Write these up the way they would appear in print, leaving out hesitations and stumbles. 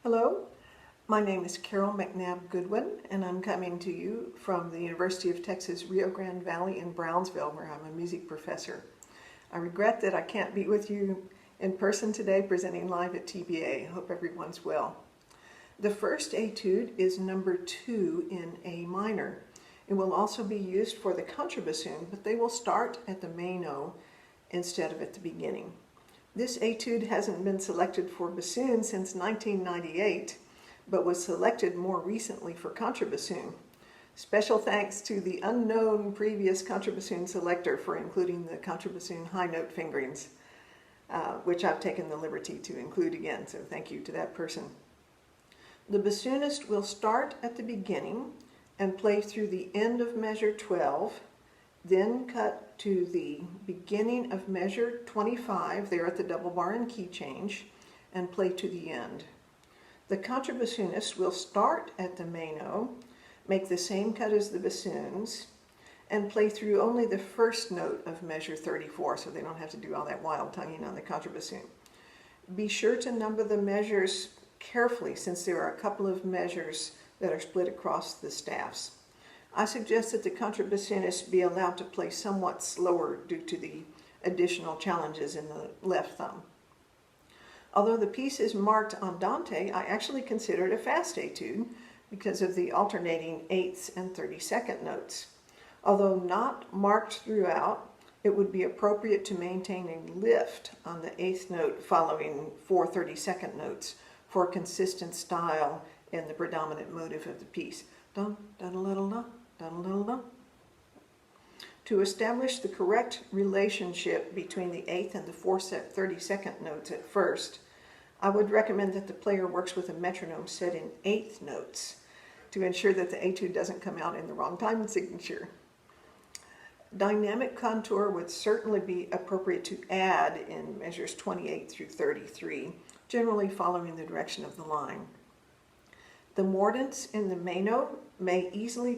Hello, my name is Carol McNabb Goodwin, and I'm coming to you from the University of Texas Rio Grande Valley in Brownsville, where I'm a music professor. I regret that I can't be with you in person today presenting live at TBA. I hope everyone's well. The first etude is number 2 in A minor. It will also be used for the contrabassoon, but they will start at the main-o instead of at the beginning. This etude hasn't been selected for bassoon since 1998, but was selected more recently for contrabassoon. Special thanks to the unknown previous contrabassoon selector for including the contrabassoon high note fingerings, which I've taken the liberty to include again, so thank you to that person. The bassoonist will start at the beginning and play through the end of measure 12, then cut to the beginning of measure 25, there at the double bar and key change, and play to the end. The contrabassoonist will start at the main-o, make the same cut as the bassoons, and play through only the first note of measure 34, so they don't have to do all that wild tonguing on the contrabassoon. Be sure to number the measures carefully, since there are a couple of measures that are split across the staffs. I suggest that the contrabassoonist be allowed to play somewhat slower due to the additional challenges in the left thumb. Although the piece is marked andante, I actually consider it a fast etude because of the alternating 8th and 32nd notes. Although not marked throughout, it would be appropriate to maintain a lift on the 8th note following 4 32nd notes for consistent style in the predominant motive of the piece. Dun, dun, dun, dun, dun, dun, dun, dun. To establish the correct relationship between the 8th and the 4 32nd notes at first, I would recommend that the player works with a metronome set in 8th notes to ensure that the etude doesn't come out in the wrong time signature. Dynamic contour would certainly be appropriate to add in measures 28 through 33, generally following the direction of the line. The mordents in the main-o may easily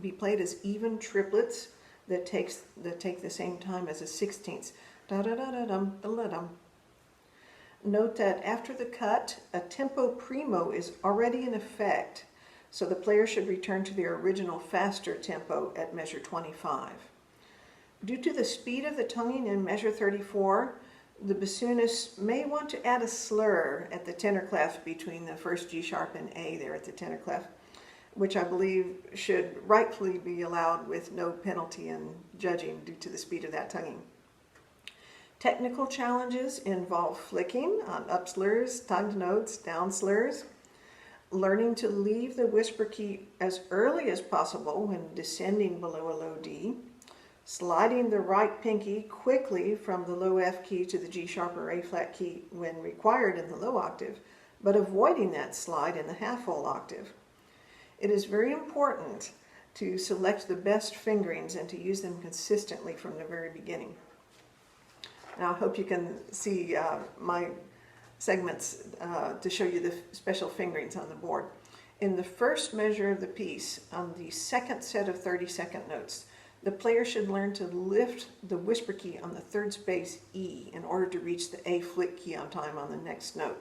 be played as even triplets that take the same time as a 16th. Da-da-da-da-dum, da-da-dum. Note that after the cut, a tempo primo is already in effect, so the player should return to their original faster tempo at measure 25. Due to the speed of the tonguing in measure 34, the bassoonist may want to add a slur at the tenor clef between the first G sharp and A there at the tenor clef, which I believe should rightfully be allowed with no penalty in judging due to the speed of that tonguing. Technical challenges involve flicking on up slurs, tongued notes, down slurs, learning to leave the whisper key as early as possible when descending below a low D, sliding the right pinky quickly from the low F key to the G sharp or A flat key when required in the low octave, but avoiding that slide in the half full octave. It is very important to select the best fingerings and to use them consistently from the very beginning. Now I hope you can see my segments to show you the special fingerings on the board. In the first measure of the piece, on the second set of 30-second notes, the player should learn to lift the whisper key on the third space E in order to reach the A flick key on time on the next note.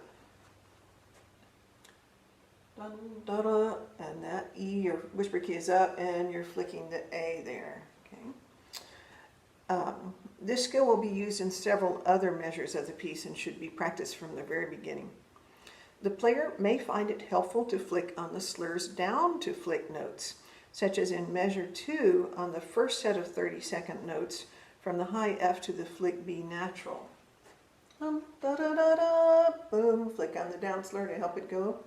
Dun, da, da, and that E, your whisper key is up, and you're flicking the A there. Okay. This skill will be used in several other measures of the piece and should be practiced from the very beginning. The player may find it helpful to flick on the slurs down to flick notes, such as in measure 2 on the first set of 30-second notes from the high F to the flick B natural. Da, da, da, da, boom, flick on the down slur to help it go.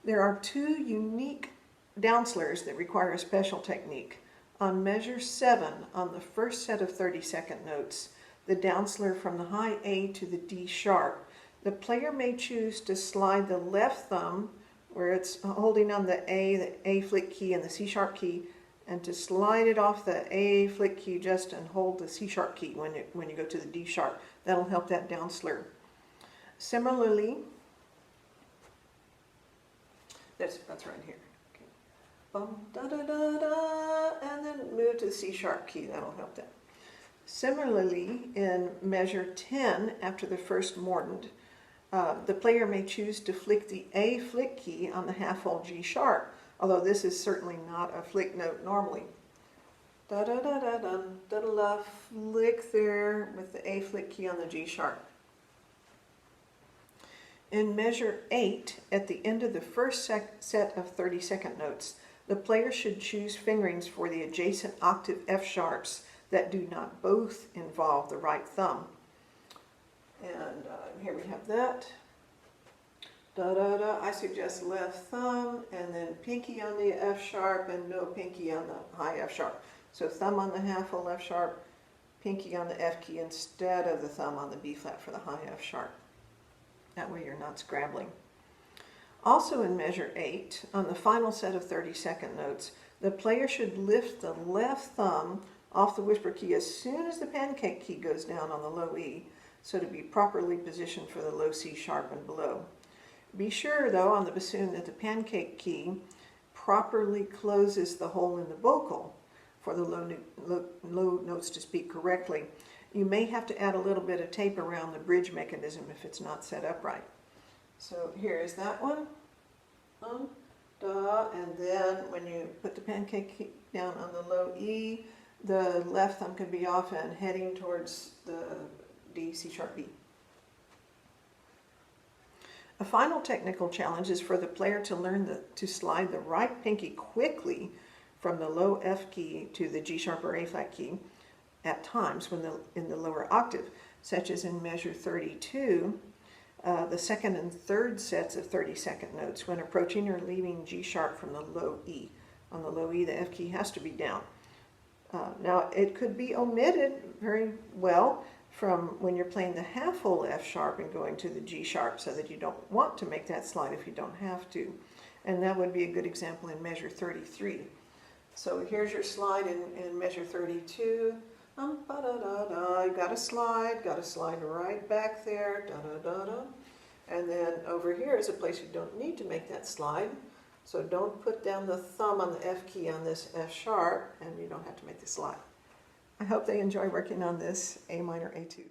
There are 2 unique down slurs that require a special technique. On measure 7 on the first set of 30-second notes, the down slur from the high A to the D sharp, the player may choose to slide the left thumb where it's holding on the A flick key and the C sharp key, and to slide it off the A flick key just and hold the C sharp key when you go to the D sharp. That'll help that down slur. Similarly, that's right here. Okay. Bum, da, da, da, da, and then move to the C sharp key. That'll help that. Similarly, in measure 10 after the first mordent, the player may choose to flick the A flick key on the half-hold G sharp, although this is certainly not a flick note normally. Da da da da da da da da, flick there with the A flick key on the G sharp. In measure 8, at the end of the first set of 30-second notes, the player should choose fingerings for the adjacent octave F sharps that do not both involve the right thumb. And here we have that. Da da da. I suggest left thumb and then pinky on the F sharp and no pinky on the high F sharp. So thumb on the half of F sharp, pinky on the F key instead of the thumb on the B flat for the high F sharp. That way you're not scrambling. Also in measure 8, on the final set of 30-second notes, the player should lift the left thumb off the whisper key as soon as the pancake key goes down on the low E, so to be properly positioned for the low C sharp and below. Be sure, though, on the bassoon that the pancake key properly closes the hole in the vocal for the low notes to speak correctly. You may have to add a little bit of tape around the bridge mechanism if it's not set up right. So here is that one. Da, and then when you put the pancake key down on the low E, the left thumb can be off and heading towards the D, C sharp, B. A final technical challenge is for the player to learn to slide the right pinky quickly from the low F key to the G sharp or A flat key at times when in the lower octave, such as in measure 32, the second and third sets of 30-second notes when approaching or leaving G sharp from the low E. On the low E, the F key has to be down. Now, it could be omitted very well from when you're playing the half whole F sharp and going to the G sharp, so that you don't want to make that slide if you don't have to. And that would be a good example in measure 33. So here's your slide in measure 32. Ba-da-da-da. You got to slide right back there. Da-da-da-da. And then over here is a place you don't need to make that slide. So don't put down the thumb on the F key on this F sharp, and you don't have to make the slide. I hope they enjoy working on this A minor Etude.